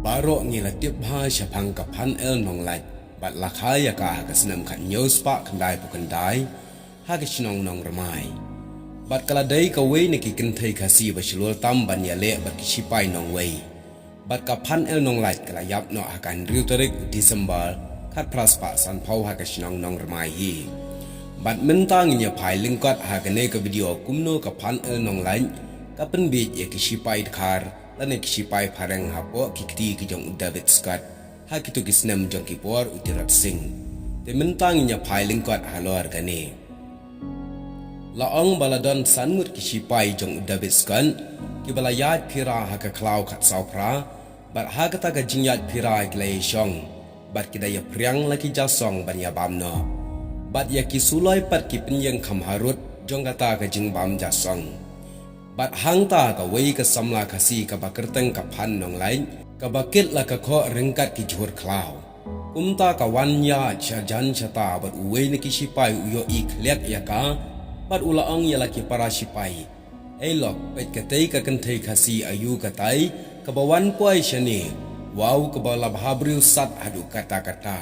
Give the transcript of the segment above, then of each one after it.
Barok ngilatip ha syapang kapan el nong lait bat lakhaya ka kasnam khat news pa khandai pukandai ha kisnong nong ramai bat kaladai ka wei ni ki kinthai khasi basilol tam ban ya le bat kisipai nong wei bat kapan el nong lait kala yap no akan riu tarik Disember khat pras pa san phau ha kisnong nong ramai hi bat mentang nya phai lingkat ha kane ka video kumno kapan el nong lait ka pen bi ye kisipai khar lane kisipai pharang hapo kikti ki jong David Scott ha kitu kisnam jong kipor utirat sing te mentang nya phai lingkat halor kane laong baladon sanmut kisipai jong David Scott ki balayat phira ha ka klau khat saupra bat ha kata ka jingyat phira klei shong bat kidaya priang laki jasong banya bamno bat ya kisuloi pat ki penyeng kham harut jong kata ka jingbam jasong bat hangta ka wei ka samla khasi ka bakerteng ka phan nong lain ka bakit la ka kho rengkat ki jhur klau kumta ka wanya chajan chata bat uwei ni ki sipai uyo ik lek ya ka bat ulaang ya la ki para sipai elok pet ka tei ka kanthei khasi ayu ka tai ka bawan poi shani wow ka bala bhabriu sat hadu kata kata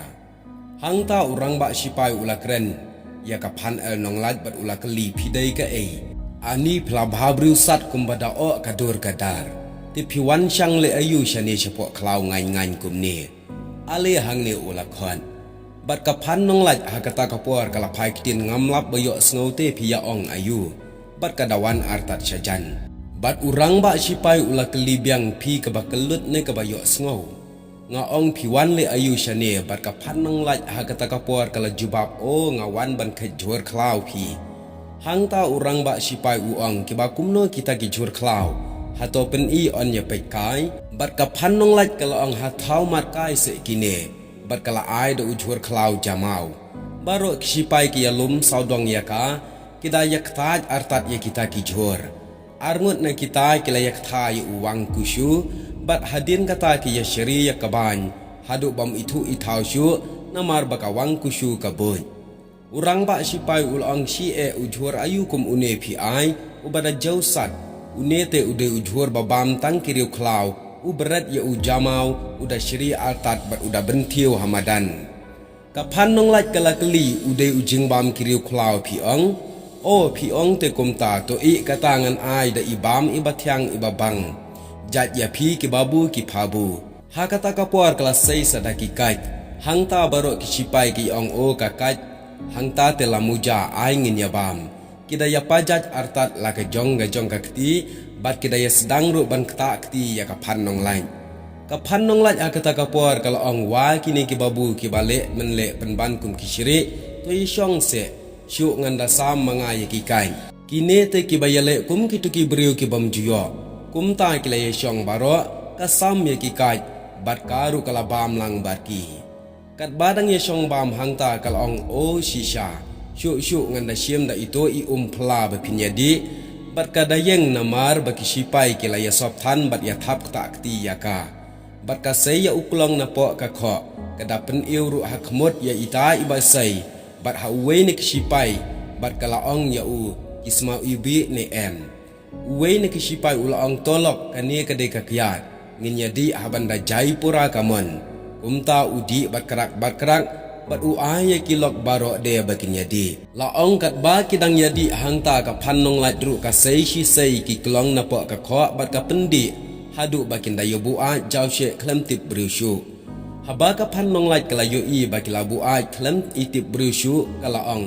hangta urang ba sipai ulakren ya ka phan el nong lat bat ulakli phidei ka ei ani phlabhabriu sat kumbada o kadur kadar ti phiwan chang le ayu shani chapo klau ngai ngai kumni ale hangne ulakhon bat ka phan nong laj hakata kapor kala phai kitin ngamlap bayo sngote phia ong ayu bat kadawan artat sajan bat urang ba sipai ulakli biang phi ka bakalut ne ka bayo sngo nga ong phiwan le ayu shani bat ka phan nong laj hakata kapor kala jubab o ngawan ban khajur klau phi hangta urang ba sipai uang kiba kumno kita ki jur klau hato pen I on ya pe kai bat ka phan nong laj kala ong ha thau mat kai se kine bat kala ai do jur klau jamau baro sipai ki yalum saudong ya ka kida yak taj artat ya kita ki jur armut na kita kila yak thai uang kushu bat hadin kata ki ya shri ya kaban hadu bam itu ithau shu namar bakawang kushu kabut urang ba sipai ulang si ujhur ayu kum une phi ai ubada jausat unete ude ujhur babam tang kiriu klau uberat ya ujamau uda syri altat bat uda bentiu hamadan kapan nong laj kalakli ude ujing bam kiriu klau phi ong te kumta to I katangan ai da ibam ibatyang ibabang jat ya phi ki babu ki phabu hakata kapor kelas 6 sadaki kaj hangta baro ki sipai ki ong o kakaj hangta te lamuja ai ngin yabam kidaya pajat artat la ka jong ga jong ka kti bat kidaya sedang ru ban kta kti ya ka phan nong lain ka phan nong lain akata ka por kala ong wa kini ki babu ki bale menle penban kum ki shiri to I shong se shu nganda sam manga ya ki kai kine te ki bayale kum ki tu ki briu ki bam juyo kum ta ki la shong baro ka sam ya ki kai bat karu kala bam lang bat ki kat badang ye shong bam hangta kalong o shisha shu nganda siem da ito I phla ba pinyadi bat kadayeng namar ba kisipai kila ya sop than bat ya thap ta akti ya ka bat ka sei ya uklong na po ka kho kada pen iru hakmut ya ita iba sei bat ha we ni kisipai bat kala ong ya u kisma ibi ne em we ni kisipai ulong tolok kani kade ka kyat ngin yadi habanda jaipura kamon umta udi batkerak bat uaya kilok baro de bakin yadi la ong kat ba kidang yadi hangta ka phanong laj ru ka sei shi sei ki klong na po ka kho bat ka pendi hadu bakin dayo bua jaw she klem tip brushu haba ka phanong laj kala yo I bakila bua klem itip brushu kala ong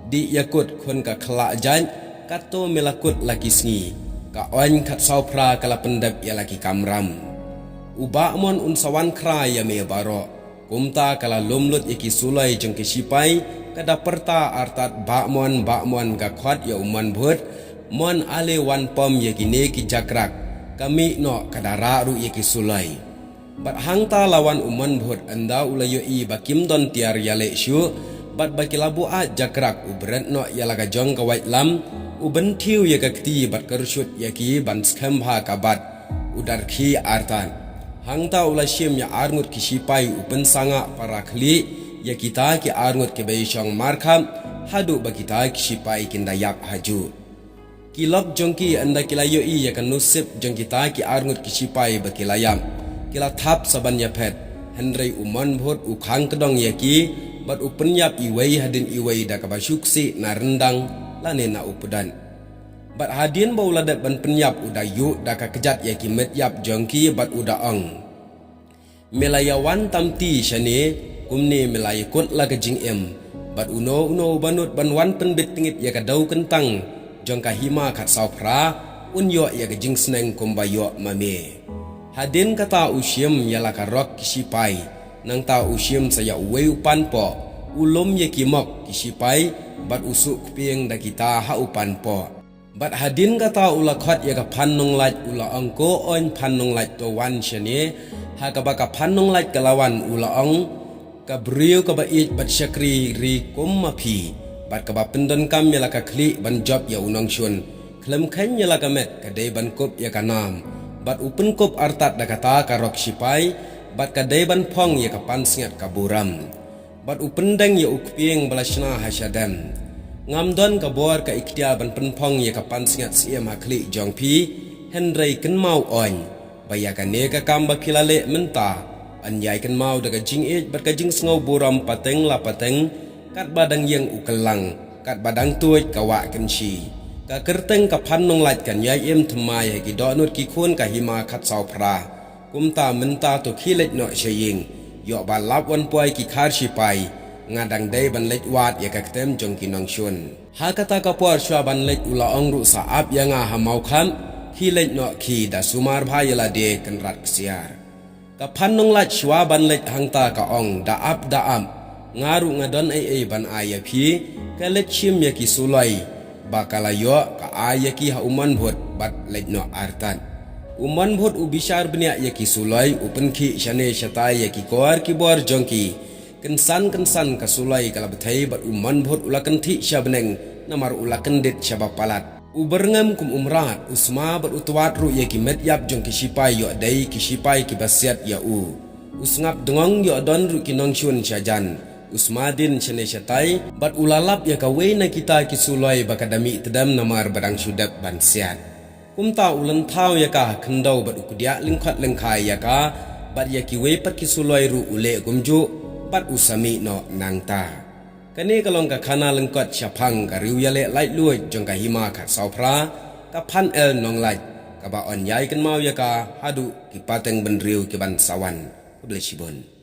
di yakut khon ka khla jan kato melakut laki sngi ka on khat saupra kala pendap ya laki kamram uba mon unsawan kra ya me baro kumta kala lumlut iki sulai jeng kisipai kada perta artat ba mon ka khot ya umman bhut mon ale wan pom ya kine ki jakrak kami no kada ra ru iki sulai bat hangta lawan umman bhut anda ulayo I bakim don tiar ya le shu bat bakilabu a jakrak ubret no ya laga jong ka wait lam uben thiu ya ka kti bat karushut ya ki ban skam ha ka bat udar khi artan hangta ula shim ya arngut kisipai upen sanga para khli ya kita ki arngut ke beishong markham hadu bagita kisipai kindayak haju kilok jongki anda kilayo I ya kan nusip jong kita ki arngut kisipai bakilayam kila thap sabanya pet Henry uman bhot ukhang kedong yaki bat upenyap iwei hadin iwei da kabasuksi na rendang lane na upudan bat hadin baula dat ban penyap uda yu da ka kejat yaki met yap jongki bat uda ong melayawan tamti shane kumni melayakut la kejing em bat uno banut banwan penbit tingit ya ka dau kentang jongka hima khat saupra unyo ya kejing seneng kumbayo mame hadin kata usyem yala ka rok kisipai nang ta usyem saya uwei upan po ulom ye kimok kisipai bat usuk kupieng da kita ha upan po bat hadin kata ulakhat ya ka pannong laj ula angko on pannong laj to wan shane ha ka baka pannong laj kalawan ula ong ka briu ka ba ich bat syakri ri kum mapi bat ka ba pendon kam yala ka kli ban job ya unang shun klem khan yala ka met ka dei ban kop ya ka nam bat upen kop artat da kata ka rok sipai bat ka dei ban phong ya ka pan singat ka buram bat upen deng ya ukpieng balashna hasyadam ngam don ka bor ka iktia ban pen phong ya ka pan singat siem hakli jongpi Henry ken mau on baya ka ne ka kam ba kilale menta an yai kan mau daga jing e bat ka jing sngo buram pateng la pateng kat badang yang ukelang kat badang tuoj ka wa kan chi ka kerteng ka pannong laj kan yai em thmai he ki donut ki khun ka hima khat sau phra kumta menta to khilet no shaying yo ba lap wan poi ki khar shi pai ngadang dei ban lej wat ya ka tem jong ki nong shun ha kata ka por shwa ban lej ula ong ru sa ap ya nga ha mau kham khilet no khi da sumar bhayala de kan rat siar ka pannong laj shwa ban lej hangta ka ong da ap da am ngaru ngadon ai ban aya phi ka lej chim ya ki sulai bakalayo ka aya ki ha uman bhot bat lej no artan uman bhot ubishar bnya ya ki sulai upen khi shane shatai ya ki kor ki bor jongki kensan ka sulai kala bethai bat uman bhot ulakan thi shabneng namar ulakan det shabapalat uberngam kum umrat usma bat utwat ru ye ki met yap jong ki sipai yo dai ki sipai ki basiat ya u usngap dengong yo don ru ki nong shun shajan usmadin chene shatai bat ulalap ya ka we na kita ki sulai bakadami tedam namar badang sudap ban siat kumta ulan thau ya ka khandau bat ukdia lingkhat lengkhai ya ka bat ya ki we pat ki sulai ru ule gumju bat usami no nangta kani kalong ka khana lengkot chapang ka riu yale lai luoi jong ka hima khat saupra ka phan el nong lai ka ba on yai kan mau ya ka hadu ki pateng ben riu ki ban sawan blesibon